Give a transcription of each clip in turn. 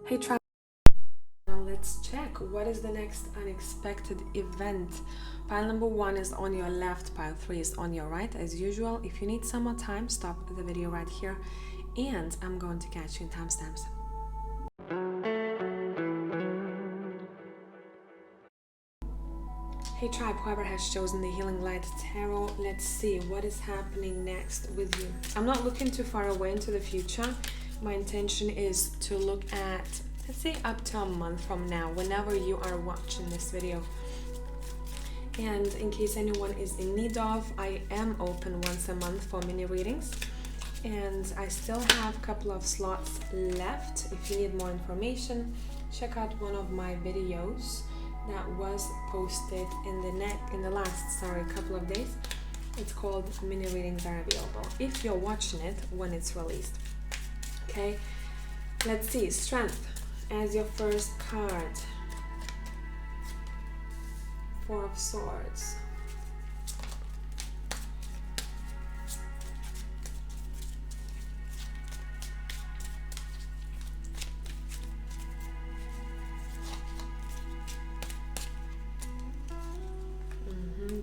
Hey, try. Now let's check what is the next unexpected event. Pile number 1 is on your left, pile 3 is on your right. As usual, if you need some more time, stop the video right here and I'm going to catch you in timestamps. Hey tribe, whoever has chosen the Healing Light Tarot, let's see what is happening next with you. I'm not looking too far away into the future. My intention is to look at, let's say, up to a month from now, whenever you are watching this video. And in case anyone is in need of, I am open once a month for mini readings. And I still have a couple of slots left. If you need more information, check out one of my videos that was posted in the last couple of days. It's called Mini Readings Are Available, if you're watching it when it's released. Okay, let's see. Strength as your first card. 4 of Swords.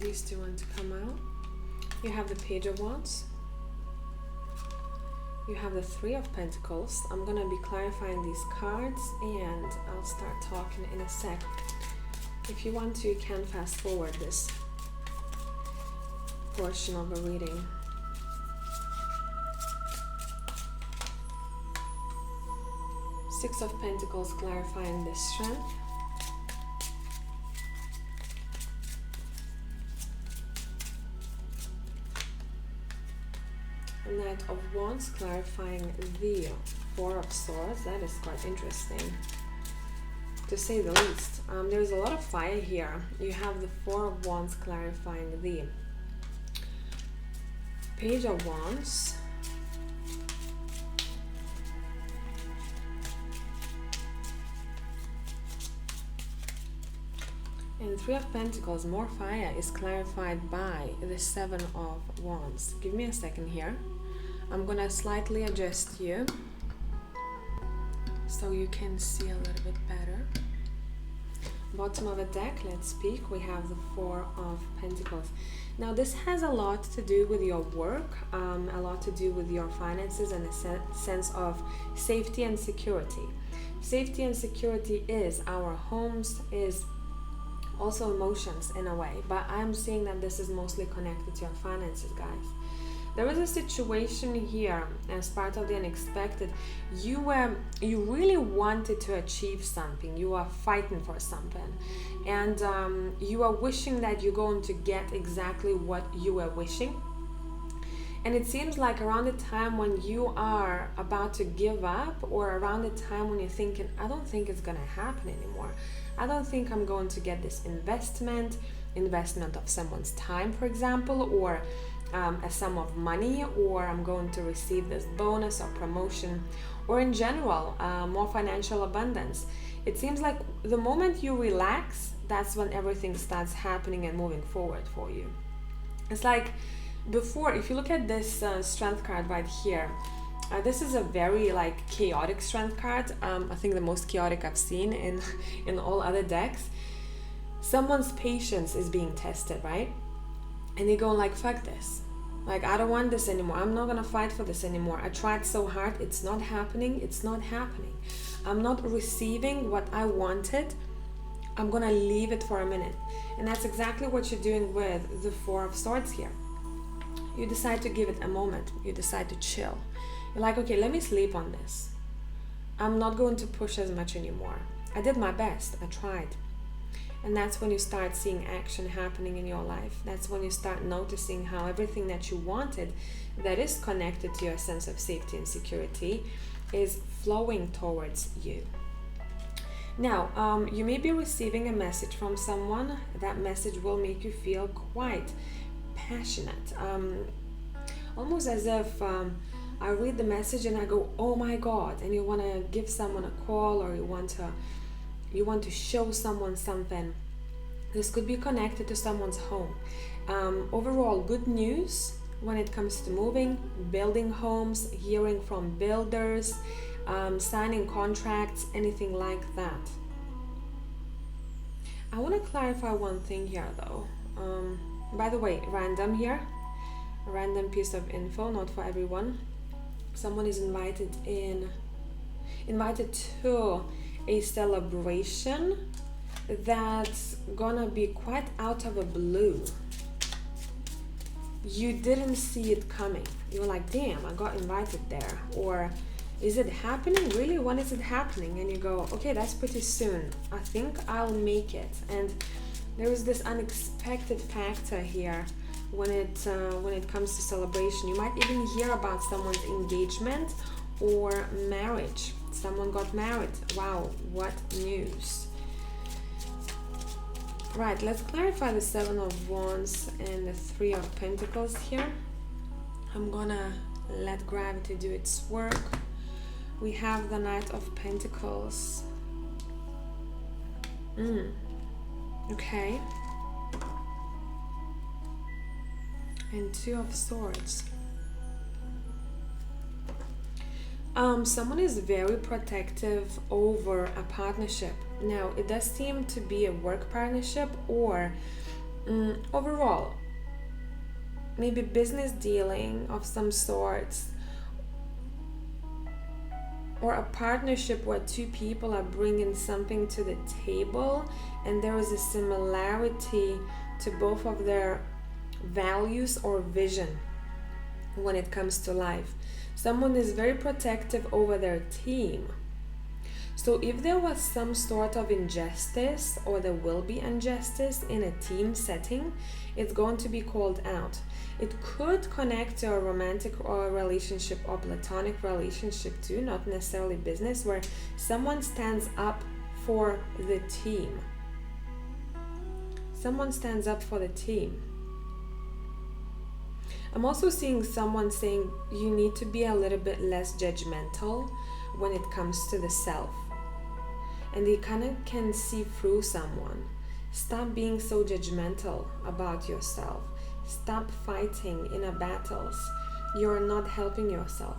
These two want to come out. You have the Page of Wands. You have the 3 of Pentacles. I'm going to be clarifying these cards and I'll start talking in a sec. If you want to, you can fast forward this portion of a reading. Six of Pentacles clarifying the strength. Knight of Wands clarifying the 4 of Swords. That is quite interesting, to say the least. There's a lot of fire here. You have the 4 of Wands clarifying the Page of Wands. And 3 of Pentacles, more fire, is clarified by the 7 of Wands. Give me a second here. I'm gonna slightly adjust you so you can see a little bit better. Bottom of the deck, let's speak. We have the 4 of Pentacles. Now this has a lot to do with your work, a lot to do with your finances and a sense of safety and security. Safety and security is our homes, is also emotions in a way, but I'm seeing that this is mostly connected to your finances, guys. There is a situation here as part of the unexpected. You really wanted to achieve something. You are fighting for something, and you are wishing that you're going to get exactly what you were wishing. And it seems like around the time when you are about to give up, or around the time when you're thinking, I don't think it's gonna happen anymore. I don't think I'm going to get this investment of someone's time, for example, or a sum of money, or I'm going to receive this bonus or promotion, or in general, more financial abundance. It seems like the moment you relax, that's when everything starts happening and moving forward for you. It's like before, if you look at this strength card right here, this is a very chaotic strength card. I think the most chaotic I've seen in all other decks. Someone's patience is being tested, right? And they go like, fuck this. I don't want this anymore. I'm not gonna fight for this anymore. I tried so hard. It's not happening. It's not happening. I'm not receiving what I wanted. I'm gonna leave it for a minute. And that's exactly what you're doing with the 4 of Swords here. You decide to give it a moment. You decide to chill. You're like, okay, let me sleep on this. I'm not going to push as much anymore. I did my best. I tried. And that's when you start seeing action happening in your life. That's when you start noticing how everything that you wanted, that is connected to your sense of safety and security, is flowing towards you. Now, you may be receiving a message from someone. That message will make you feel quite passionate. Almost as if I read the message and I go, oh my God, and you want to give someone a call, or you want to show someone something. This could be connected to someone's home. Overall, good news when it comes to moving, building homes, hearing from builders, signing contracts, anything like that. I want to clarify one thing here though. By the way, random here, a random piece of info, not for everyone. Someone is invited to a celebration that's gonna be quite out of a blue. You didn't see it coming. You were like, damn, I got invited there. Or is it happening? Really? When is it happening? And you go, okay, that's pretty soon. I think I'll make it. And there is this unexpected factor here when it comes to celebration. You might even hear about someone's engagement or marriage. Someone got married. Wow, what news. Right, let's clarify the Seven of Wands and the Three of Pentacles here. I'm gonna let gravity do its work. We have the Knight of Pentacles. Okay. And Two of Swords. Someone is very protective over a partnership. Now, it does seem to be a work partnership or overall, maybe business dealing of some sorts, or a partnership where two people are bringing something to the table and there is a similarity to both of their values or vision when it comes to life. Someone is very protective over their team. So if there was some sort of injustice, or there will be injustice in a team setting, it's going to be called out. It could connect to a romantic or a relationship or platonic relationship too, not necessarily business, where someone stands up for the team. Someone stands up for the team. I'm also seeing someone saying you need to be a little bit less judgmental when it comes to the self. And they kind of can see through someone. Stop being so judgmental about yourself. Stop fighting inner battles. You're not helping yourself.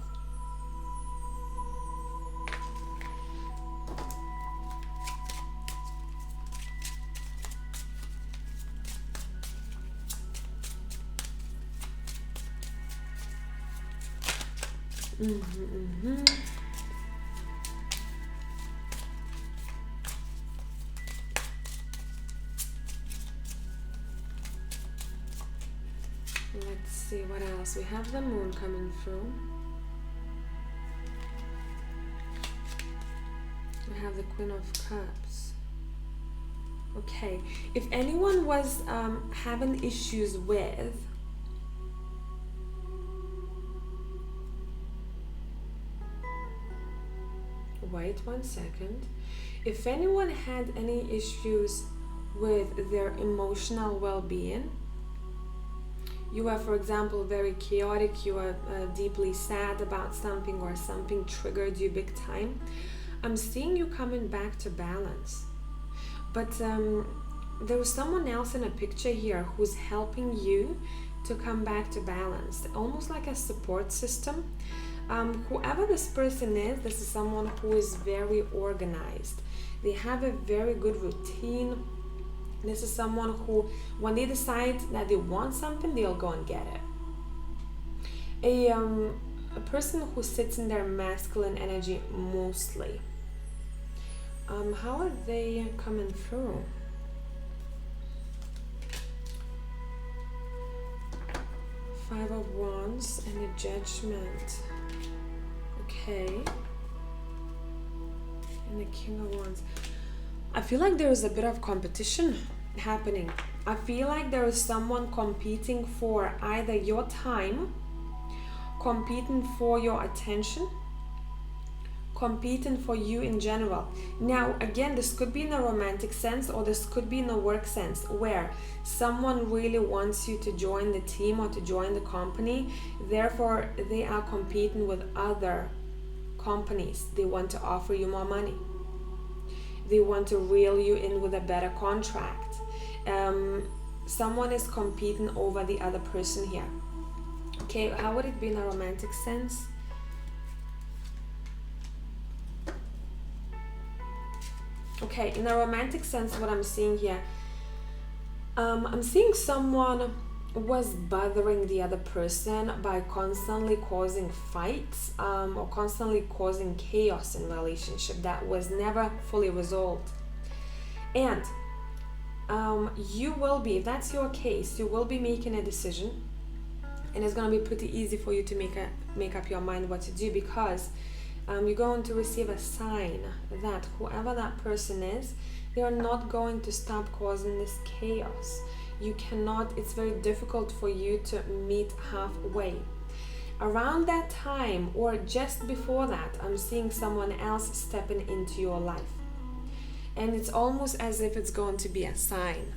Let's see what else. We have the Moon coming through. We have the Queen of Cups. Okay, if anyone was having issues with wait one second. If anyone had any issues with their emotional well-being, you are, for example, very chaotic, you are deeply sad about something, or something triggered you big time, I'm seeing you coming back to balance. But there is someone else in a picture here who's helping you to come back to balance, almost like a support system. Whoever this person is, this is someone who is very organized. They have a very good routine. This is someone who, when they decide that they want something, they'll go and get it. A person who sits in their masculine energy mostly. How are they coming through? Five of Wands and the Judgment. Okay. And the King of Wands. I feel like there is a bit of competition happening. I feel like there is someone competing for either your time, competing for your attention, competing for you in general. Now, again, this could be in a romantic sense, or this could be in a work sense, where someone really wants you to join the team or to join the company. Therefore, they are competing with other companies. They want to offer you more money. They want to reel you in with a better contract. Someone is competing over the other person here. Okay, how would it be in a romantic sense? Okay, in a romantic sense, what I'm seeing here, I'm seeing someone was bothering the other person by constantly causing fights, or constantly causing chaos in relationship that was never fully resolved. And you will be, if that's your case, you will be making a decision, and it's going to be pretty easy for you to make up your mind what to do, because you're going to receive a sign that whoever that person is, they are not going to stop causing this chaos. You cannot, it's very difficult for you to meet halfway. Around that time or just before that, I'm seeing someone else stepping into your life. And it's almost as if it's going to be a sign.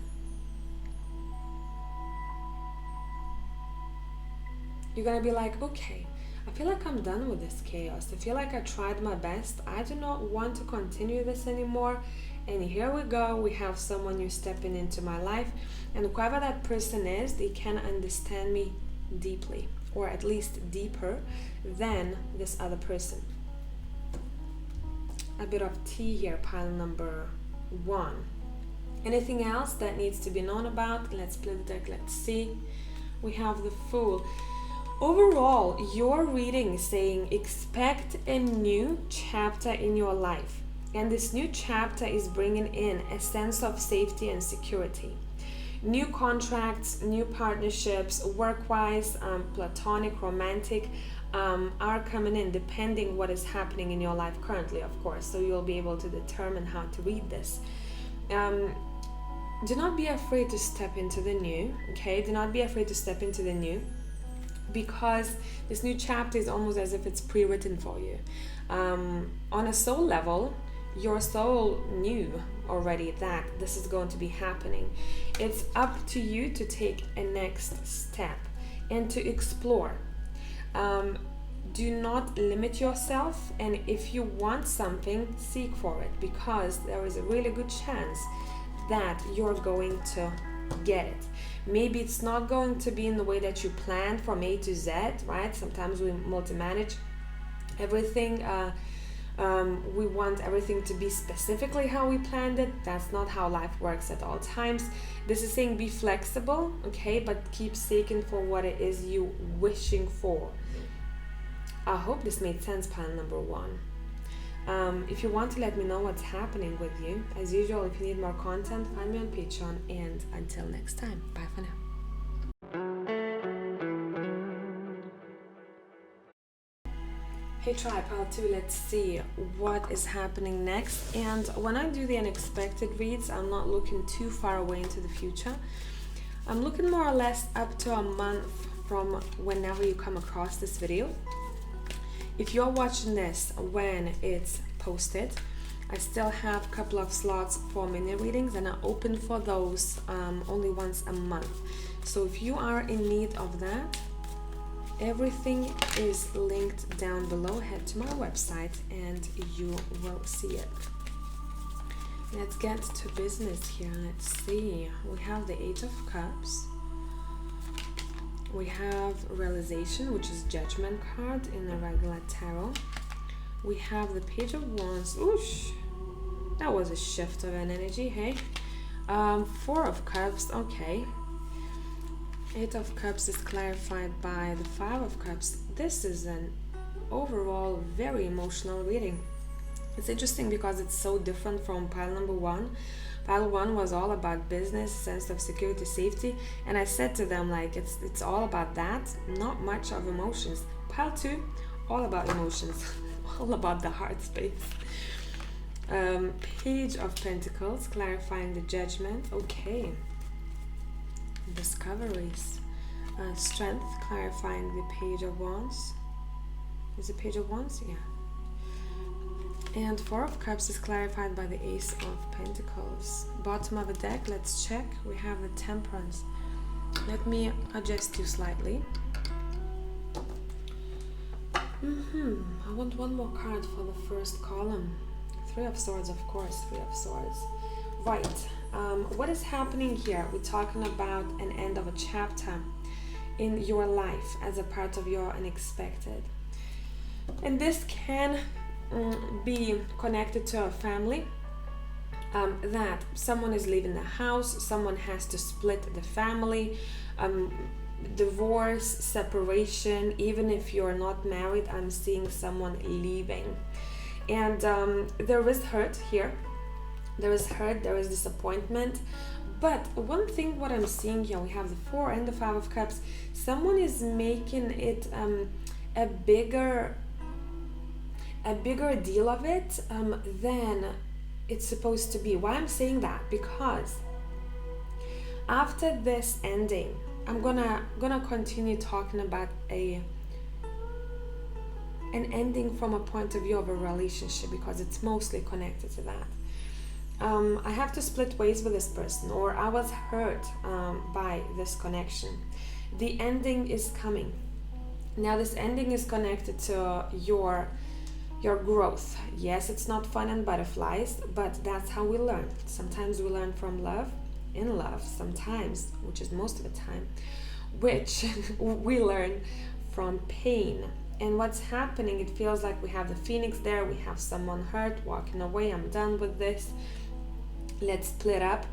You're going to be like, okay, I feel like I'm done with this chaos. I feel like I tried my best. I do not want to continue this anymore. And here we go. We have someone new stepping into my life. And whoever that person is, they can understand me deeply, or at least deeper than this other person. A bit of tea here, pile number 1. Anything else that needs to be known about? Let's split the deck. Let's see. We have the Fool. Overall, your reading is saying expect a new chapter in your life. And this new chapter is bringing in a sense of safety and security. New contracts, new partnerships, work-wise, platonic, romantic, are coming in depending what is happening in your life currently, of course. So you'll be able to determine how to read this. Do not be afraid to step into the new, okay? Do not be afraid to step into the new, because this new chapter is almost as if it's pre-written for you. On a soul level, your soul knew already that this is going to be happening. It's up to you to take a next step and to explore. Do not limit yourself, and if you want something, seek for it, because there is a really good chance that you're going to get it. Maybe it's not going to be in the way that you planned from A to Z, right? Sometimes we multi-manage everything. We want everything to be specifically how we planned it. That's not how life works at all times. This is saying be flexible, okay, but keep seeking for what it is you wishing for. I hope this made sense, pile number 1. If you want to let me know what's happening with you, as usual, if you need more content, find me on Patreon, and until next time, bye for now. Hey tribe, pile 2, let's see what is happening next. And when I do the unexpected reads, I'm not looking too far away into the future. I'm looking more or less up to a month from whenever you come across this video. If you're watching this when it's posted, I still have a couple of slots for mini readings, and I open for those only once a month. So if you are in need of that, everything is linked down below. Head to my website and you will see it. Let's get to business here. Let's see. We have the 8 of Cups. We have Realization, which is Judgment card in the regular tarot. We have the Page of Wands. Oosh, that was a shift of an energy, hey? 4 of Cups, okay. 8 of Cups is clarified by the 5 of Cups. This is an overall very emotional reading. It's interesting because it's so different from pile number 1. Pile 1 was all about business, sense of security, safety, and I said to them, like, it's all about that, not much of emotions. Pile 2, all about emotions, all about the heart space. Page of Pentacles, clarifying the Judgment, okay. Discoveries. Strength, clarifying the Page of Wands. Is it Page of Wands? Yeah. And 4 of Cups is clarified by the Ace of Pentacles. Bottom of the deck, let's check. We have the Temperance. Let me adjust you slightly. I want one more card for the first column. 3 of Swords, of course. 3 of Swords. Right. What is happening here? We're talking about an end of a chapter in your life as a part of your unexpected. And this can be connected to a family, that someone is leaving the house, someone has to split the family, divorce, separation. Even if you're not married, I'm seeing someone leaving. And there is hurt here. There is hurt, there is disappointment. But one thing what I'm seeing here, we have the 4 and the 5 of Cups. Someone is making it a bigger deal of it than it's supposed to be. Why I'm saying that? Because after this ending, I'm gonna continue talking about an ending from a point of view of a relationship, because it's mostly connected to that. I have to split ways with this person, or I was hurt by this connection. The ending is coming. Now this ending is connected to your growth. Yes, it's not fun and butterflies, but that's how we learn. Sometimes we learn from love, in love, sometimes, which is most of the time, which we learn from pain. And what's happening, it feels like we have the phoenix there, we have someone hurt, walking away, I'm done with this, let's split up.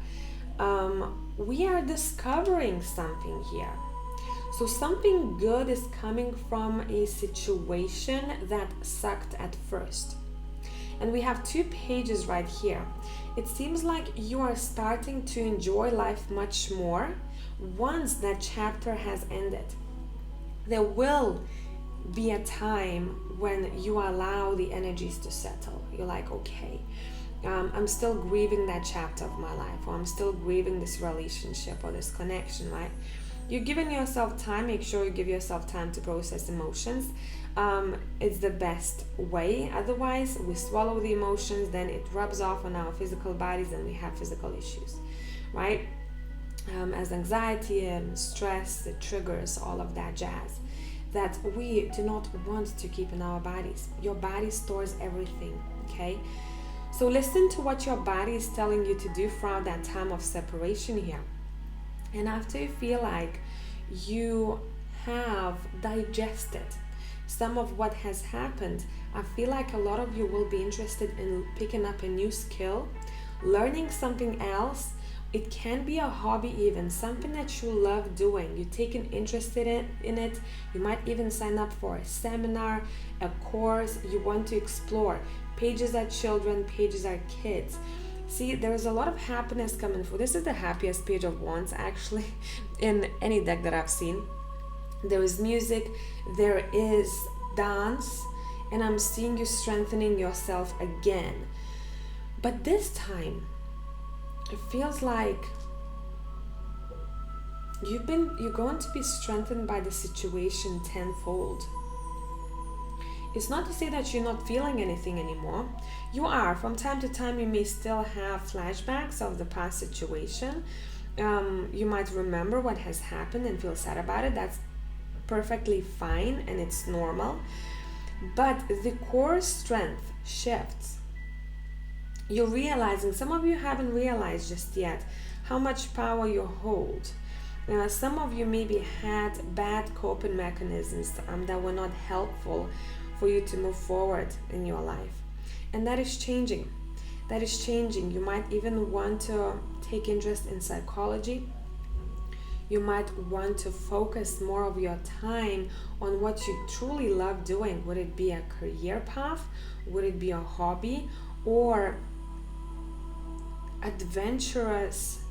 We are discovering something here. So something good is coming from a situation that sucked at first. And we have 2 pages right here. It seems like you are starting to enjoy life much more once that chapter has ended. There will be a time when you allow the energies to settle. You're like, okay, I'm still grieving that chapter of my life, or I'm still grieving this relationship or this connection, right? You're giving yourself time. Make sure you give yourself time to process emotions. It's the best way. Otherwise, we swallow the emotions, then it rubs off on our physical bodies and we have physical issues, right? As anxiety and stress, it triggers all of that jazz that we do not want to keep in our bodies. Your body stores everything, okay? So listen to what your body is telling you to do throughout that time of separation here. And after you feel like you have digested some of what has happened, I feel like a lot of you will be interested in picking up a new skill, learning something else. It can be a hobby, even something that you love doing. You take an interest in it. You might even sign up for a seminar, a course you want to explore. Pages are children, pages are kids. See, there's a lot of happiness coming through. This is the happiest page of wands, actually, in any deck that I've seen. There is music, there is dance, and I'm seeing you strengthening yourself again. But this time, it feels like you're going to be strengthened by the situation tenfold. It's not to say that you're not feeling anything anymore. You are. From time to time, you may still have flashbacks of the past situation. You might remember what has happened and feel sad about it. That's perfectly fine and it's normal. But the core strength shifts. You're realizing, some of you haven't realized just yet, how much power you hold. Some of you maybe had bad coping mechanisms that were not helpful for you to move forward in your life. And that is changing. That is changing. You might even want to take interest in psychology. You might want to focus more of your time on what you truly love doing. Would it be a career path? Would it be a hobby? Or adventurous?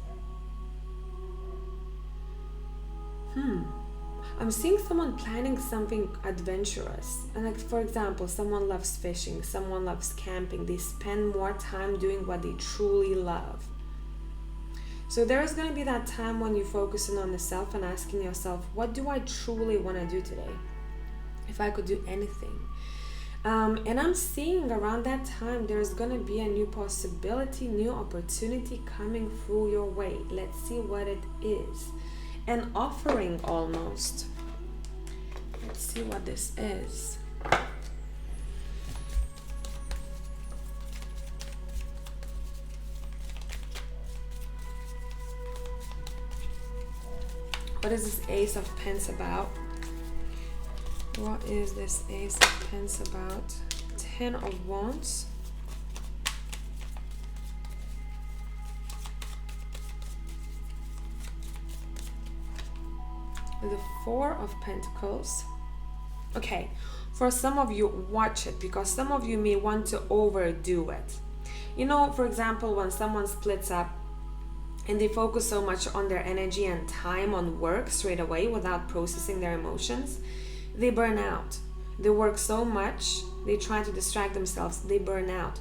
I'm seeing someone planning something adventurous. And like, for example, someone loves fishing, someone loves camping. They spend more time doing what they truly love. So there is going to be that time when you're focusing on the self and asking yourself, what do I truly want to do today? If I could do anything. And I'm seeing around that time, there's going to be a new possibility, new opportunity coming through your way. Let's see what it is. An offering almost. Let's see what this is. What is this Ace of Pence about? What is this Ace of Pence about? 10 of Wands. the Four of Pentacles. Okay, for some of you, watch it, because some of you may want to overdo it. You know, for example, when someone splits up and they focus so much on their energy and time on work straight away without processing their emotions, they burn out. They work so much, they try to distract themselves, they burn out.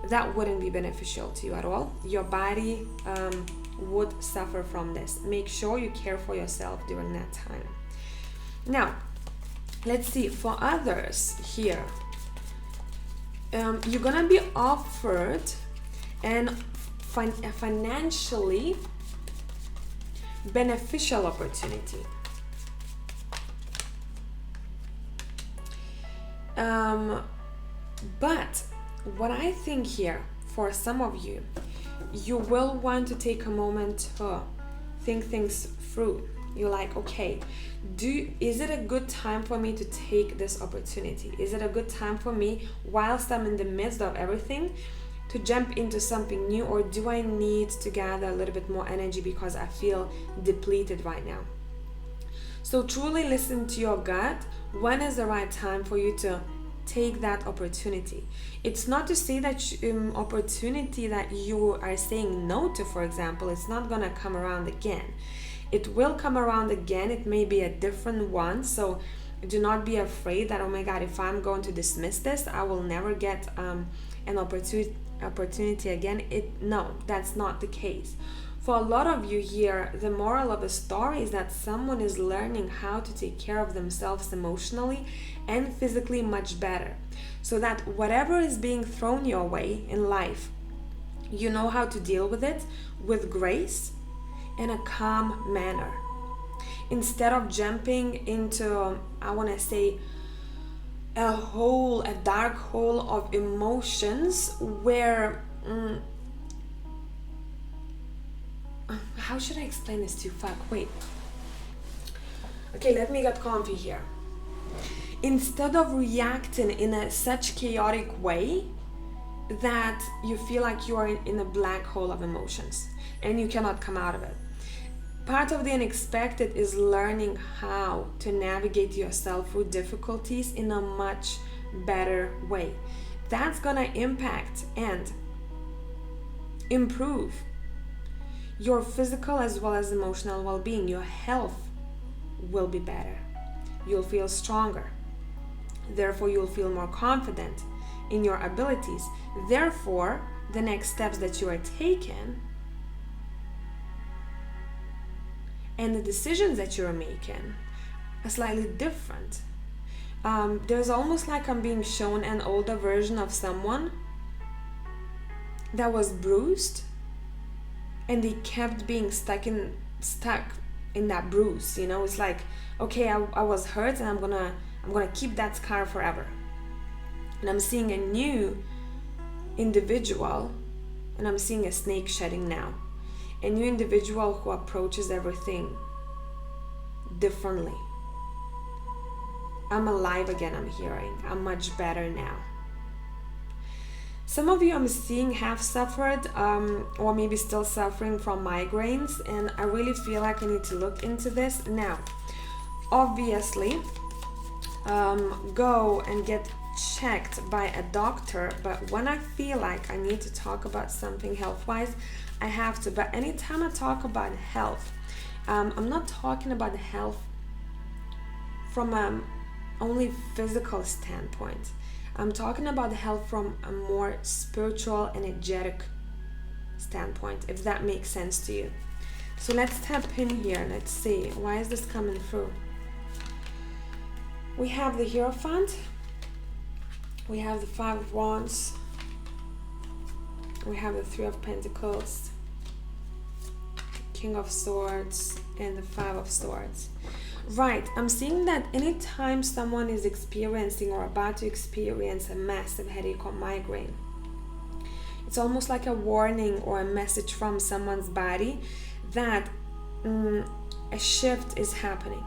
That wouldn't be beneficial to you at all. Your body would suffer from this. Make sure you care for yourself during that time. Now, let's see, for others here, you're gonna be offered a financially beneficial opportunity. But what I think here, for some of you, you will want to take a moment to think things through. You're like, okay, is it a good time for me to take this opportunity? Is it a good time for me, whilst I'm in the midst of everything, to jump into something new, or do I need to gather a little bit more energy because I feel depleted right now? So truly listen to your gut. When is the right time for you to take that opportunity? It's not to say that opportunity that you are saying no to, for example, it's not gonna come around again. It will come around again. It may be a different one. So do not be afraid that, oh my God, if I'm going to dismiss this, I will never get an opportunity again. No, that's not the case. For a lot of you here, the moral of the story is that someone is learning how to take care of themselves emotionally and physically much better, so that whatever is being thrown your way in life, you know how to deal with it with grace, in a calm manner, instead of jumping into, I want to say, a dark hole of emotions where how should I explain this to you? Wait. Okay, let me get comfy here. Instead of reacting in such chaotic way that you feel like you are in a black hole of emotions and you cannot come out of it. Part of the unexpected is learning how to navigate yourself through difficulties in a much better way. That's gonna impact and improve your physical as well as emotional well-being. Your health will be better. You'll feel stronger. Therefore, you'll feel more confident in your abilities. Therefore, the next steps that you are taking and the decisions that you're making are slightly different. There's almost like I'm being shown an older version of someone that was bruised, and they kept being stuck in that bruise. You know, it's like, okay, I was hurt, and I'm gonna keep that scar forever. And I'm seeing a new individual, and I'm seeing a snake shedding now. A new individual who approaches everything differently. I'm alive again, I'm hearing. I'm much better now. Some of you I'm seeing have suffered or maybe still suffering from migraines, and I really feel like I need to look into this. Now, obviously, go and get checked by a doctor, but when I feel like I need to talk about something health-wise, I have to. But anytime I talk about health, I'm not talking about health from only physical standpoint. I'm talking about health from a more spiritual, energetic standpoint, if that makes sense to you. So let's tap in here. Let's see, why is this coming through? We have the Hierophant. We have the Five of Wands. We have the Three of Pentacles, King of Swords, and the Five of Swords. Right, I'm seeing that anytime someone is experiencing or about to experience a massive headache or migraine, it's almost like a warning or a message from someone's body that a shift is happening.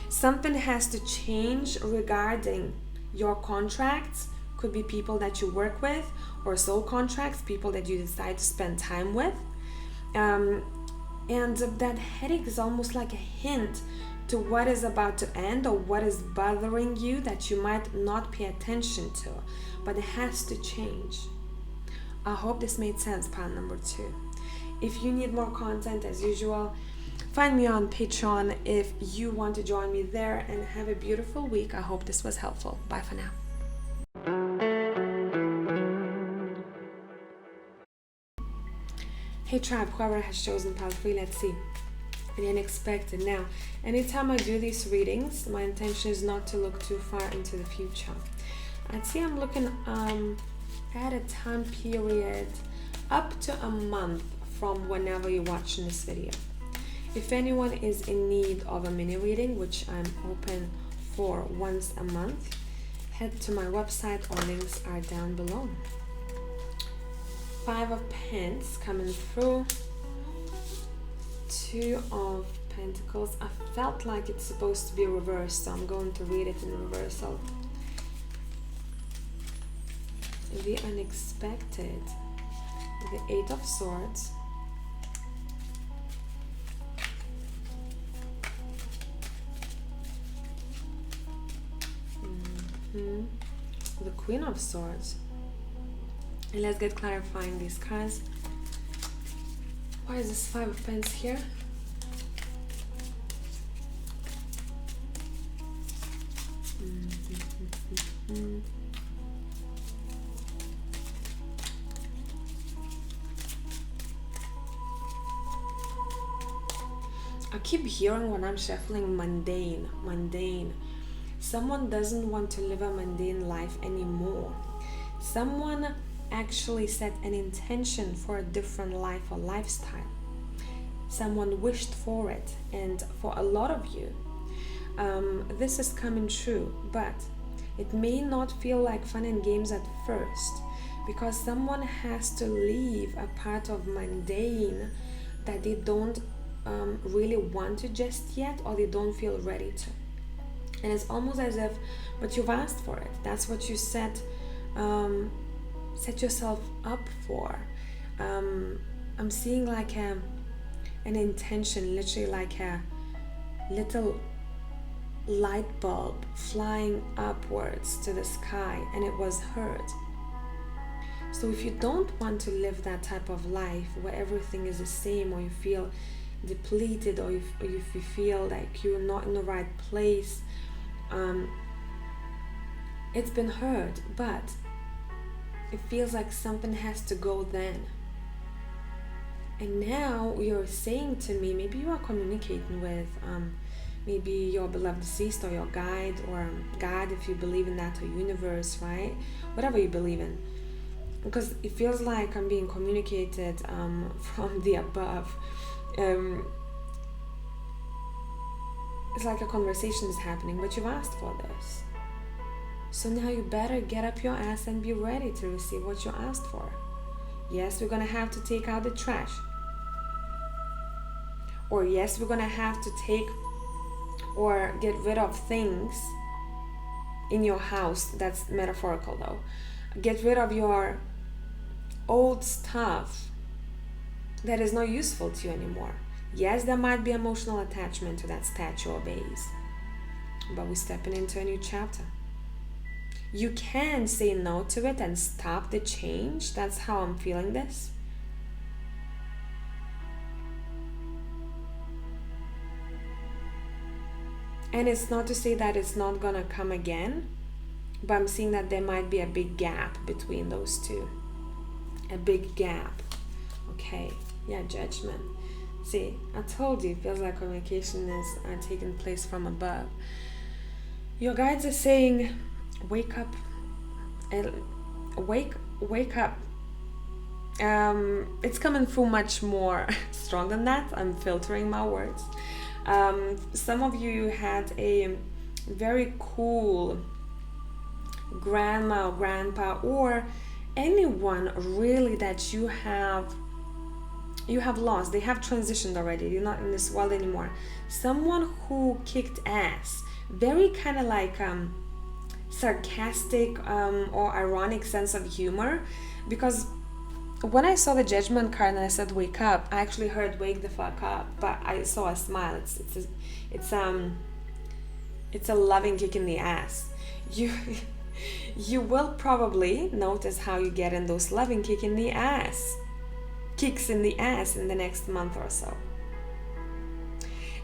Something has to change regarding your contracts. Could be people that you work with, or soul contracts, people that you decide to spend time with. And that headache is almost like a hint to what is about to end or what is bothering you that you might not pay attention to, but it has to change. I hope this made sense, part number 2. If you need more content, as usual, find me on Patreon if you want to join me there, and have a beautiful week. I hope this was helpful. Bye for now. Hey tribe, whoever has chosen path 3, let's see. The unexpected. Now, anytime I do these readings, my intention is not to look too far into the future. I'd say I'm looking at a time period up to a month from whenever you're watching this video. If anyone is in need of a mini reading, which I'm open for once a month, head to my website, or links are down below. 5 of Pentacles coming through. 2 of Pentacles. I felt like it's supposed to be reversed, so I'm going to read it in reversal. The unexpected. The 8 of Swords. The Queen of Swords. And let's get clarifying these cards. Why is this 5 of Pentacles here? I keep hearing when I'm shuffling mundane. Someone doesn't want to live a mundane life anymore. Someone actually set an intention for a different life or lifestyle. Someone wished for it, and for a lot of you, this is coming true, but it may not feel like fun and games at first, because someone has to leave a part of mundane that they don't really want to just yet, or they don't feel ready to. And it's almost as if, but you've asked for it. That's what you set yourself up for. I'm seeing like an intention, literally like a little light bulb flying upwards to the sky, and it was heard. So if you don't want to live that type of life where everything is the same, or you feel depleted, or if you feel like you're not in the right place, it's been heard, but it feels like something has to go then. And now you're saying to me, maybe you are communicating with maybe your beloved deceased, or your guide, or God, if you believe in that, or universe, right? Whatever you believe in. Because it feels like I'm being communicated from the above. It's like a conversation is happening, but you've asked for this. So now you better get up your ass and be ready to receive what you asked for. Yes, we're going to have to take out the trash. Or yes, we're going to have to take or get rid of things in your house. That's metaphorical though. Get rid of your old stuff that is not useful to you anymore. Yes, there might be emotional attachment to that statue or vase, but we're stepping into a new chapter. You can say no to it and stop the change. That's how I'm feeling this. And it's not to say that it's not gonna come again, but I'm seeing that there might be a big gap between those two. A big gap. Okay, yeah, judgment. See, I told you, it feels like communication is taking place from above. Your guides are saying, wake up, and wake up. It's coming through much more strong than that. I'm filtering my words. Some of you had a very cool grandma or grandpa, or anyone really that you have lost. They have transitioned already. You're not in this world anymore. Someone who kicked ass. Very kind of like sarcastic or ironic sense of humor, because when I saw the Judgment card and I said wake up, I actually heard wake the fuck up, but I saw a smile. It's it's a loving kick in the ass. You you will probably notice how you get in those loving kicks in the ass in the next month or so.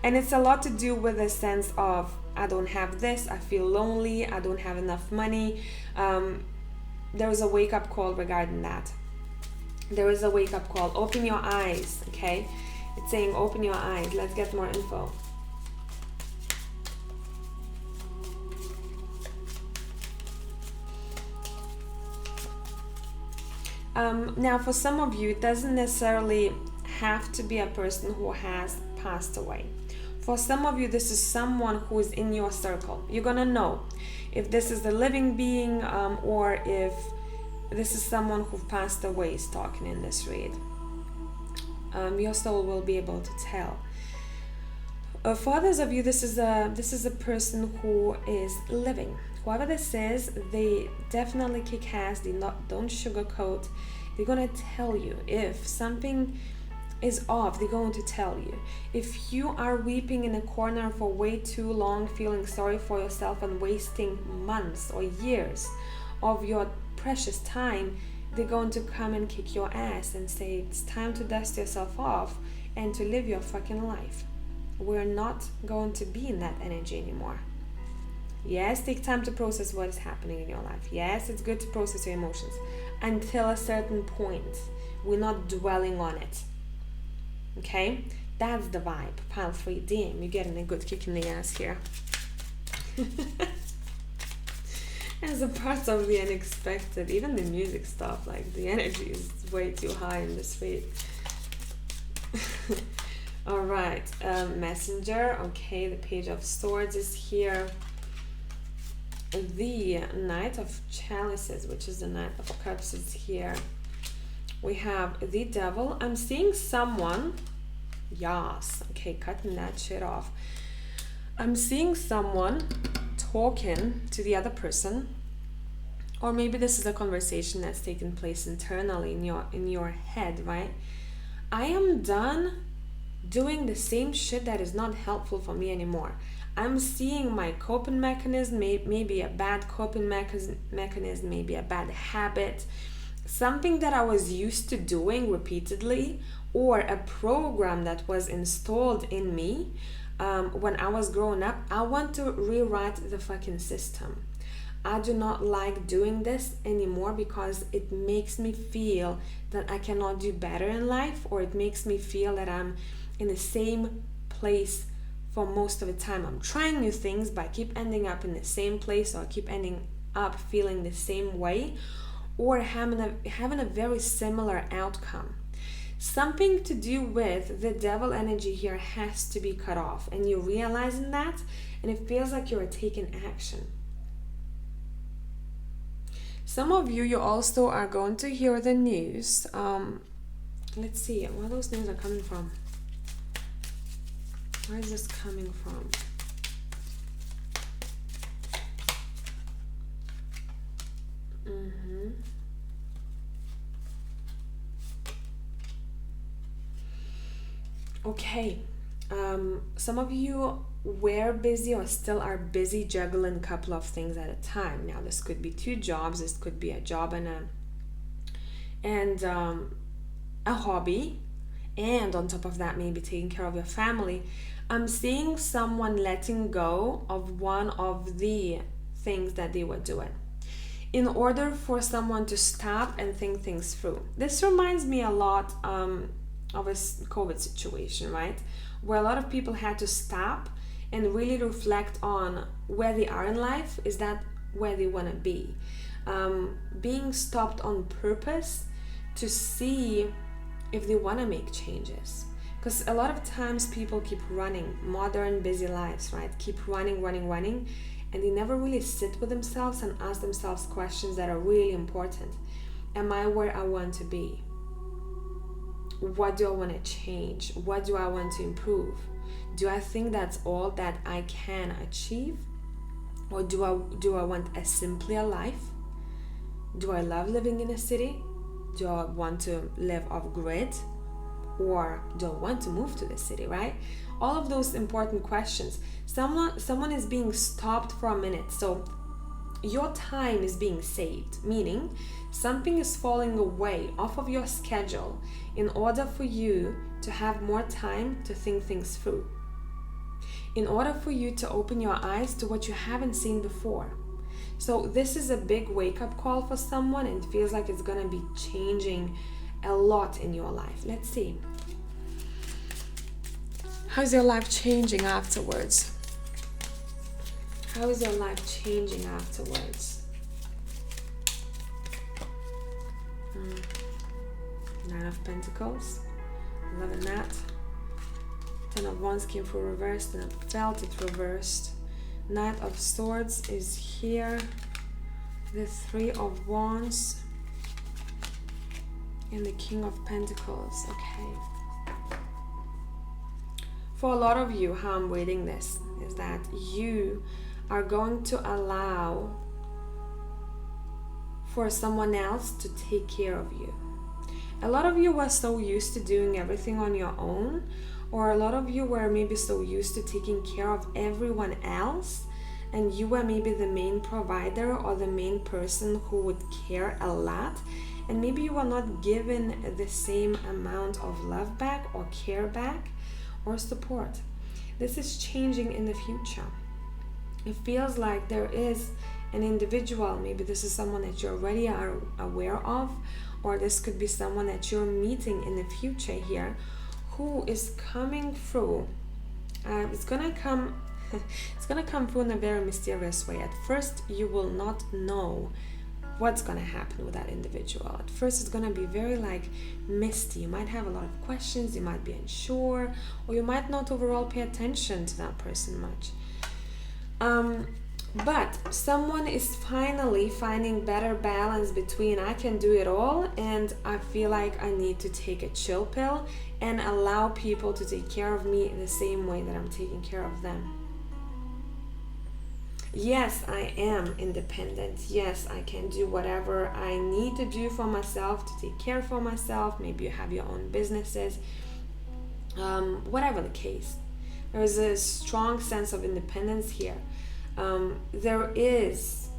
And it's a lot to do with a sense of, I don't have this, I feel lonely, I don't have enough money. There is a wake-up call regarding that. There is a wake-up call. Open your eyes, okay? It's saying open your eyes. Let's get more info. Now, for some of you, it doesn't necessarily have to be a person who has passed away. For some of you, this is someone who is in your circle. You're gonna know if this is a living being or if this is someone who passed away is talking in this read. Your soul will be able to tell. For others of you, this is a person who is living. Whoever this is, they definitely kick ass. Don't sugarcoat. They're gonna tell you if something is off. They're going to tell you. If you are weeping in a corner for way too long, feeling sorry for yourself and wasting months or years of your precious time, they're going to come and kick your ass and say it's time to dust yourself off and to live your fucking life. We're not going to be in that energy anymore. Yes, take time to process what is happening in your life. Yes, it's good to process your emotions until a certain point. We're not dwelling on it. Okay? That's the vibe. Pile 3, damn, you're getting a good kick in the ass here. As a part of the unexpected, even the music stuff, like the energy is way too high in this read. Alright, Messenger, okay, the Page of Swords is here. The Knight of Chalices, which is the Knight of Cups, is here. We have the Devil. I'm seeing someone, yes, okay, cutting that shit off. I'm seeing someone talking to the other person, or maybe this is a conversation that's taking place internally in your head, right? I am done doing the same shit that is not helpful for me anymore. I'm seeing my coping mechanism, maybe a bad coping mechanism, maybe a bad habit, something that I was used to doing repeatedly, or a program that was installed in me when I was growing up. I want to rewrite the fucking system. I do not like doing this anymore because it makes me feel that I cannot do better in life, or it makes me feel that I'm in the same place for most of the time. I'm trying new things, but I keep ending up in the same place, or I keep ending up feeling the same way, or having a very similar outcome. Something to do with the devil energy here has to be cut off, and you're realizing that, and it feels like you're taking action. Some of you also are going to hear the news. Let's see, where those news are coming from. Where is this coming from? Okay, some of you were busy or still are busy juggling a couple of things at a time. Now, this could be 2 jobs. This could be a job and a hobby, and on top of that, maybe taking care of your family. I'm seeing someone letting go of one of the things that they were doing in order for someone to stop and think things through. This reminds me a lot of a COVID situation, right? Where a lot of people had to stop and really reflect on where they are in life. Is that where they want to be? Being stopped on purpose to see if they want to make changes. Because a lot of times people keep running modern busy lives, right? Keep running, and they never really sit with themselves and ask themselves questions that are really important. Am I where I want to be? What do I want to change? What do I want to improve? Do I think that's all that I can achieve? Or do I want a simpler life? Do I love living in a city? Do I want to live off grid? Or do I want to move to the city, right? All of those important questions. Someone is being stopped for a minute. So your time is being saved, meaning something is falling away off of your schedule in order for you to have more time to think things through. In order for you to open your eyes to what you haven't seen before. So this is a big wake-up call for someone, and it feels like it's gonna be changing a lot in your life. Let's see. How's your life changing afterwards? How is your life changing afterwards? 9 of Pentacles. Loving that. 10 of Wands came through reversed, and I felt it reversed. Knight of Swords is here. The 3 of Wands. And the King of Pentacles. Okay. For a lot of you, how I'm reading this is that you are going to allow for someone else to take care of you. A lot of you were so used to doing everything on your own, or a lot of you were maybe so used to taking care of everyone else, and you were maybe the main provider or the main person who would care a lot, and maybe you were not given the same amount of love back or care back or support. This is changing in the future. It feels like there is an individual, maybe this is someone that you already are aware of, or this could be someone that you're meeting in the future here, who is coming through. It's gonna come through in a very mysterious way. At first, you will not know what's gonna happen with that individual. At first, it's gonna be very like misty. You might have a lot of questions, you might be unsure, or you might not overall pay attention to that person much. But someone is finally finding better balance between I can do it all and I feel like I need to take a chill pill and allow people to take care of me in the same way that I'm taking care of them. Yes, I am independent. Yes, I can do whatever I need to do for myself to take care for myself. Maybe you have your own businesses. Whatever the case. There is a strong sense of independence here. There is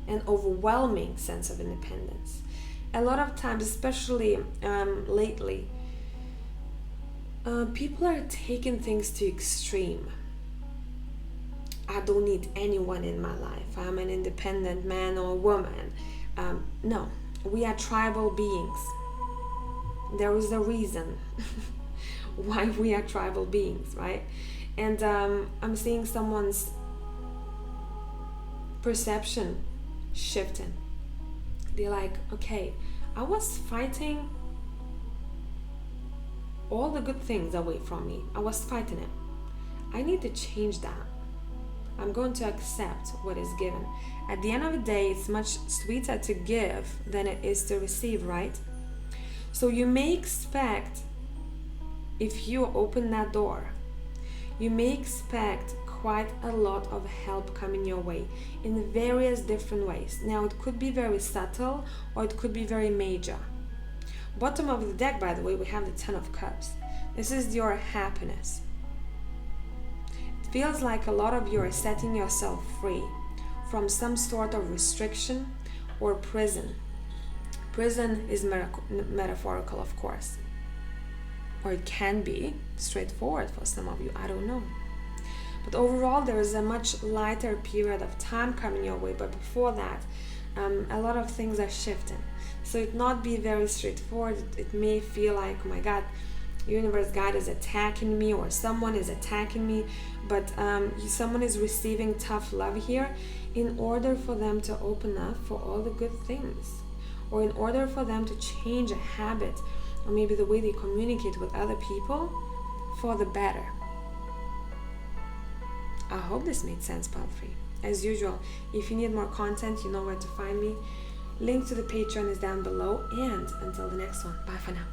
an overwhelming sense of independence. A lot of times, especially lately, people are taking things to extreme. I don't need anyone in my life. I'm an independent man or woman. No, we are tribal beings. There is a reason why we are tribal beings, right? And I'm seeing someone's perception shifting. They're like, okay, I was fighting all the good things away from me. I was fighting it. I need to change that. I'm going to accept what is given. At the end of the day, it's much sweeter to give than it is to receive, right? So you may expect, if you open that door, you may expect quite a lot of help coming your way in various different ways. Now, it could be very subtle or it could be very major. Bottom of the deck, by the way, we have the 10 of Cups. This is your happiness. It feels like a lot of you are setting yourself free from some sort of restriction or prison. Prison is metaphorical, of course. Or it can be straightforward for some of you, I don't know. But overall, there is a much lighter period of time coming your way. But before that, a lot of things are shifting. So it not be very straightforward. It may feel like, oh my God, universe guide is attacking me, or someone is attacking me. But someone is receiving tough love here in order for them to open up for all the good things. Or in order for them to change a habit, or maybe the way they communicate with other people for the better. I hope this made sense, Pile 3. As usual, if you need more content, you know where to find me. Link to the Patreon is down below, and until the next one, bye for now.